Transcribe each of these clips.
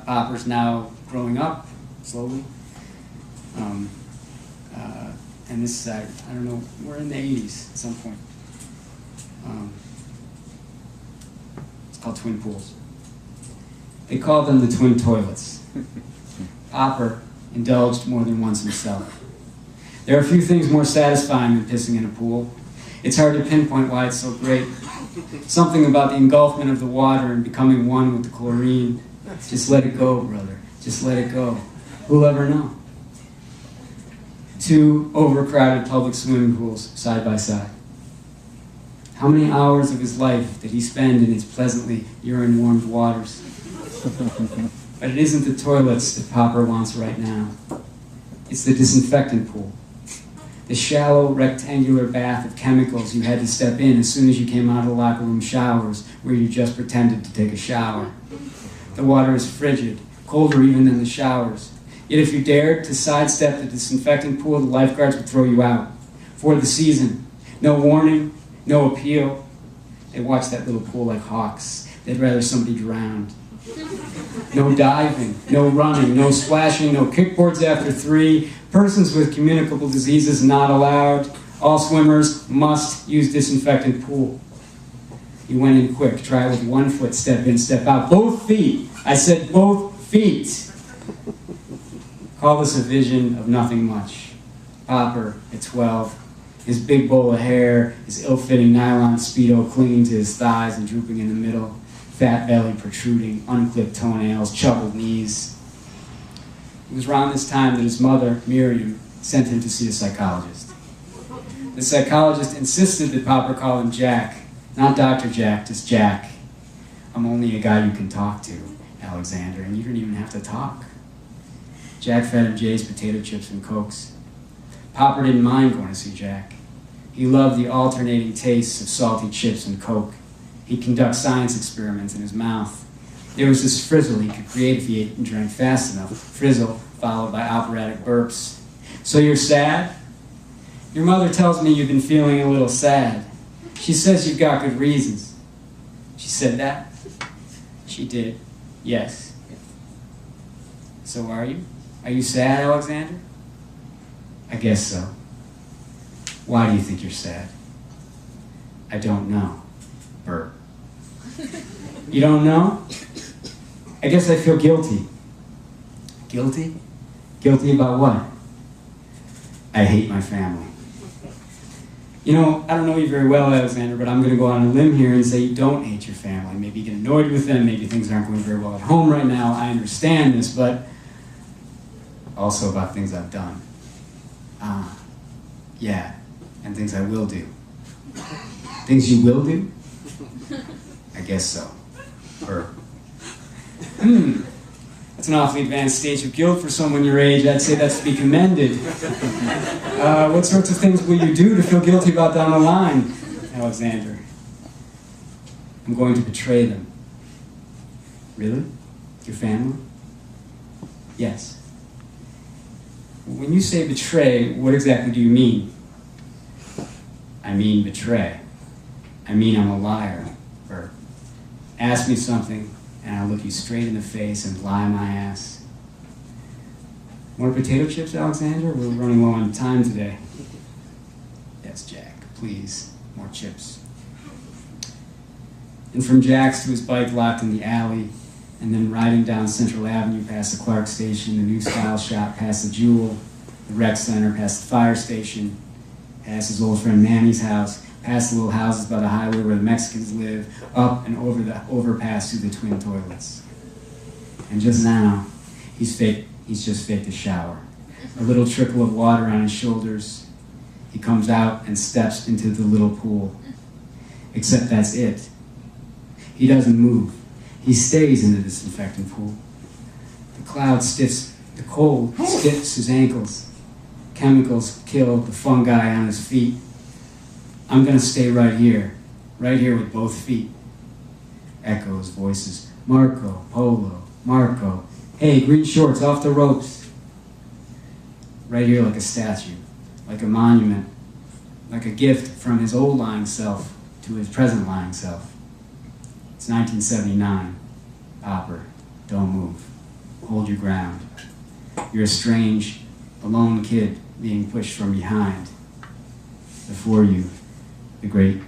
Popper's now growing up, slowly. And this is, I don't know, we're in the 80s at some point. It's called twin pools. They called them the twin toilets. Popper indulged more than once himself. There are a few things more satisfying than pissing in a pool. It's hard to pinpoint why it's so great. Something about the engulfment of the water and becoming one with the chlorine. Just let it go, brother. Just let it go. Who'll ever know? 2 overcrowded public swimming pools side by side. How many hours of his life did he spend in its pleasantly urine-warmed waters? But it isn't the toilets that Popper wants right now. It's the disinfectant pool. The shallow, rectangular bath of chemicals you had to step in as soon as you came out of the locker room showers where you just pretended to take a shower. The water is frigid, colder even than the showers. Yet if you dared to sidestep the disinfectant pool, the lifeguards would throw you out. For the season. No warning, no appeal. They watch that little pool like hawks. They'd rather somebody drowned. No diving, no running, no splashing, no kickboards after 3. Persons with communicable diseases not allowed. All swimmers must use disinfectant pool. He went in quick. Try it with 1 foot, step in, step out. Both feet. I said both feet. Call this a vision of nothing much. Popper, at 12, his big bowl of hair, his ill-fitting nylon Speedo clinging to his thighs and drooping in the middle, fat belly protruding, unclipped toenails, chuckled knees. It was around this time that his mother, Miriam, sent him to see a psychologist. The psychologist insisted that Popper call him Jack, not Dr. Jack, just Jack. I'm only a guy you can talk to, Alexander, and you don't even have to talk. Jack fed him Jay's potato chips and Cokes. Popper didn't mind going to see Jack. He loved the alternating tastes of salty chips and Coke. He'd conduct science experiments in his mouth. There was this frizzle he could create if he ate and drank fast enough. Frizzle followed by operatic burps. So you're sad? Your mother tells me you've been feeling a little sad. She says you've got good reasons. She said that? She did. Yes. So are you? Are you sad, Alexander? I guess so. Why do you think you're sad? I don't know. Burp. You don't know? I guess I feel guilty. Guilty? Guilty about what? I hate my family. You know, I don't know you very well, Alexander, but I'm going to go on a limb here and say you don't hate your family. Maybe you get annoyed with them, maybe things aren't going very well at home right now. I understand this, but also about things I've done. Yeah, and things I will do. Things you will do? I guess so. Or, that's an awfully advanced stage of guilt for someone your age. I'd say that's to be commended. What sorts of things will you do to feel guilty about down the line, Alexander? I'm going to betray them. Really? Your family? Yes. When you say betray, what exactly do you mean? I mean betray. I mean I'm a liar. Or ask me something and I'll look you straight in the face and lie my ass. More potato chips, Alexander? We're running low on time today. Yes, Jack, please. More chips. And from Jack's to his bike locked in the alley, and then riding down Central Avenue past the Clark Station, the New Style Shop, past the Jewel, the Rec Center, past the fire station, past his old friend Manny's house, past the little houses by the highway where the Mexicans live, up and over the overpass to the twin toilets. And just now, he's just faked a shower. A little trickle of water on his shoulders. He comes out and steps into the little pool. Except that's it. He doesn't move. He stays in the disinfectant pool. The cold stiffs his ankles. Chemicals kill the fungi on his feet. I'm gonna stay right here with both feet. Echoes, voices, Marco, Polo, Marco. Hey, green shorts, off the ropes. Right here like a statue, like a monument, like a gift from his old lying self to his present lying self. It's 1979, Popper, Don't move. Hold your ground. You're a strange, alone kid being pushed from behind. Before you, the great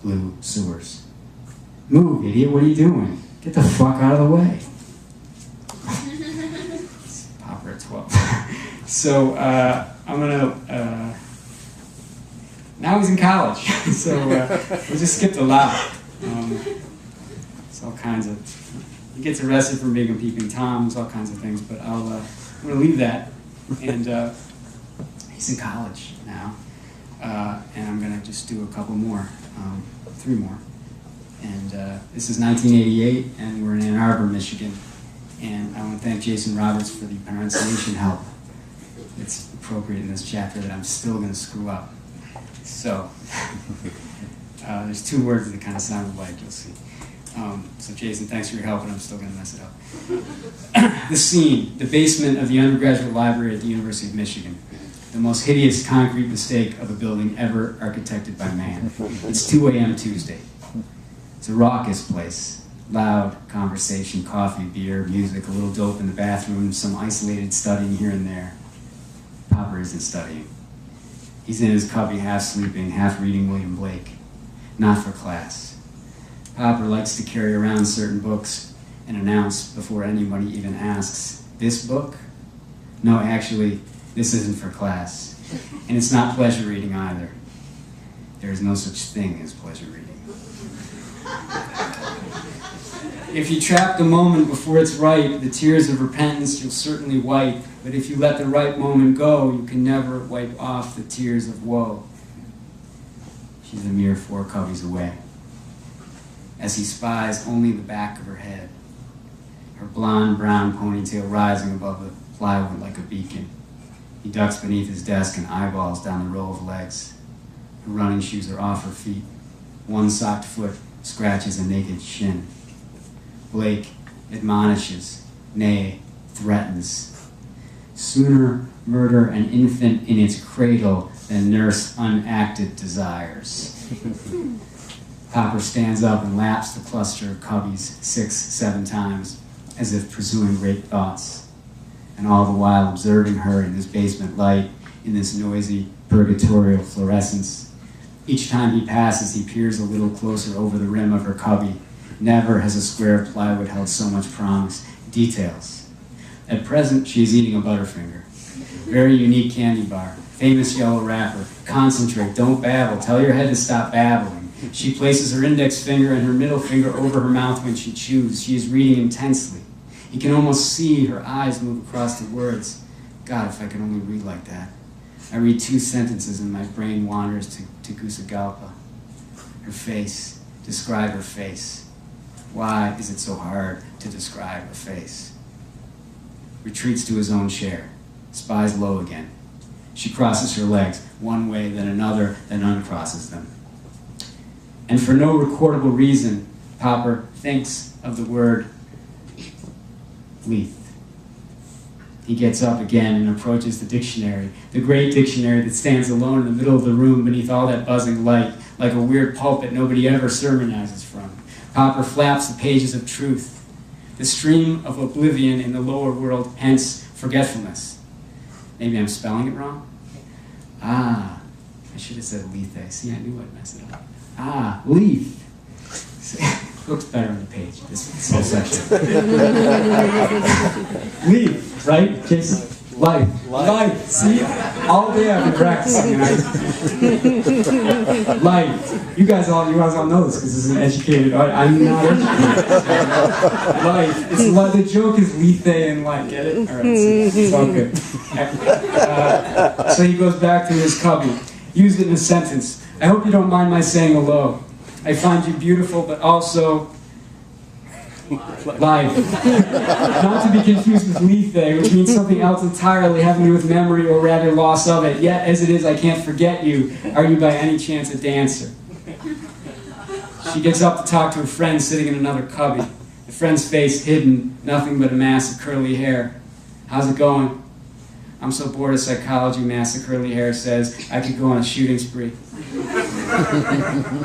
blue sewers. Move, idiot, what are you doing? Get the fuck out of the way. Popper at 12. So, I'm gonna, now he's in college, so we'll just skip the lot. It's all kinds of, he gets arrested for being a peeping Tom, there's all kinds of things, but I'm gonna leave that. And he's in college now, and I'm gonna just do a couple more, 3 more. And this is 1988, and we're in Ann Arbor, Michigan. And I want to thank Jason Roberts for the pronunciation help. It's appropriate in this chapter that I'm still going to screw up. So, there's 2 words that kind of sound alike, you'll see. So Jason, thanks for your help, and I'm still going to mess it up. The scene, the basement of the undergraduate library at the University of Michigan. The most hideous concrete mistake of a building ever architected by man. It's 2 a.m. Tuesday. It's a raucous place. Loud conversation, coffee, beer, music, a little dope in the bathroom, some isolated studying here and there. Popper isn't studying. He's in his cubby, half sleeping, half reading William Blake. Not for class. Popper likes to carry around certain books and announce before anybody even asks, "This book? No, actually, this isn't for class. And it's not pleasure reading either. There is no such thing as pleasure reading." If you trap the moment before it's right, the tears of repentance you'll certainly wipe. But if you let the right moment go, you can never wipe off the tears of woe. She's a mere 4 cubbies away, as he spies only the back of her head, her blonde brown ponytail rising above the plywood like a beacon. He ducks beneath his desk and eyeballs down the row of legs. Her running shoes are off her feet. One socked foot scratches a naked shin. Blake admonishes, nay, threatens. Sooner murder an infant in its cradle than nurse unacted desires. Popper stands up and laps the cluster of cubbies 6, 7 times, as if pursuing great thoughts, and all the while observing her in this basement light, in this noisy purgatorial fluorescence. Each time he passes, he peers a little closer over the rim of her cubby. Never has a square of plywood held so much promise. Details. At present, she is eating a Butterfinger. Very unique candy bar. Famous yellow wrapper. Concentrate, don't babble. Tell your head to stop babbling. She places her index finger and her middle finger over her mouth when she chews. She is reading intensely. He can almost see her eyes move across the words. God, if I could only read like that. I read 2 sentences and my brain wanders to Tegucigalpa. Her face. Describe her face. Why is it so hard to describe a face? Retreats to his own chair. Spies low again. She crosses her legs, one way, then another, then uncrosses them. And for no recordable reason, Popper thinks of the word Leith. He gets up again and approaches the dictionary, the great dictionary that stands alone in the middle of the room beneath all that buzzing light, like a weird pulpit nobody ever sermonizes from. Popper flaps the pages of truth, the stream of oblivion in the lower world, hence forgetfulness. Maybe I'm spelling it wrong? Ah, I should have said Lethe. See, I knew I'd mess it up. Ah, Leith. Looks better on the page, this whole section. Leith, right, Jason? Life. See, all day I've been practicing. Life. You guys all know this because this is an educated audience. I'm not educated. Life. The joke is Lethe and life. Get it? All right, it's all good. So he goes back to his cubby. Used it in a sentence. I hope you don't mind my saying hello. I find you beautiful, but also life. Not to be confused with Lethe, which means something else entirely having to do with memory, or rather loss of it. Yet, as it is, I can't forget you. Are you by any chance a dancer? She gets up to talk to a friend sitting in another cubby. The friend's face hidden, nothing but a mass of curly hair. How's it going? I'm so bored of psychology, mass of curly hair says, I could go on a shooting spree.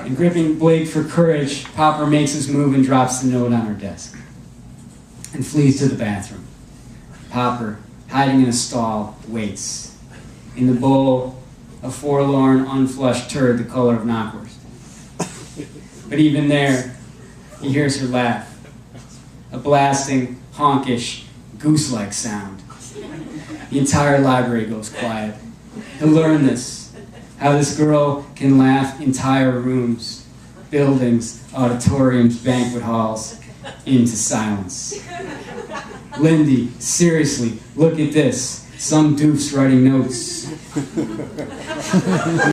And gripping Blake for courage, Popper makes his move and drops the note on her desk. and flees to the bathroom. Popper, hiding in a stall, waits. In the bowl, a forlorn, unflushed turd the color of knockwurst. But even there, he hears her laugh. A blasting, honkish, goose-like sound. The entire library goes quiet. He'll learn this, how this girl can laugh entire rooms, buildings, auditoriums, banquet halls, into silence. Lindy, seriously, look at this. Some doof's writing notes.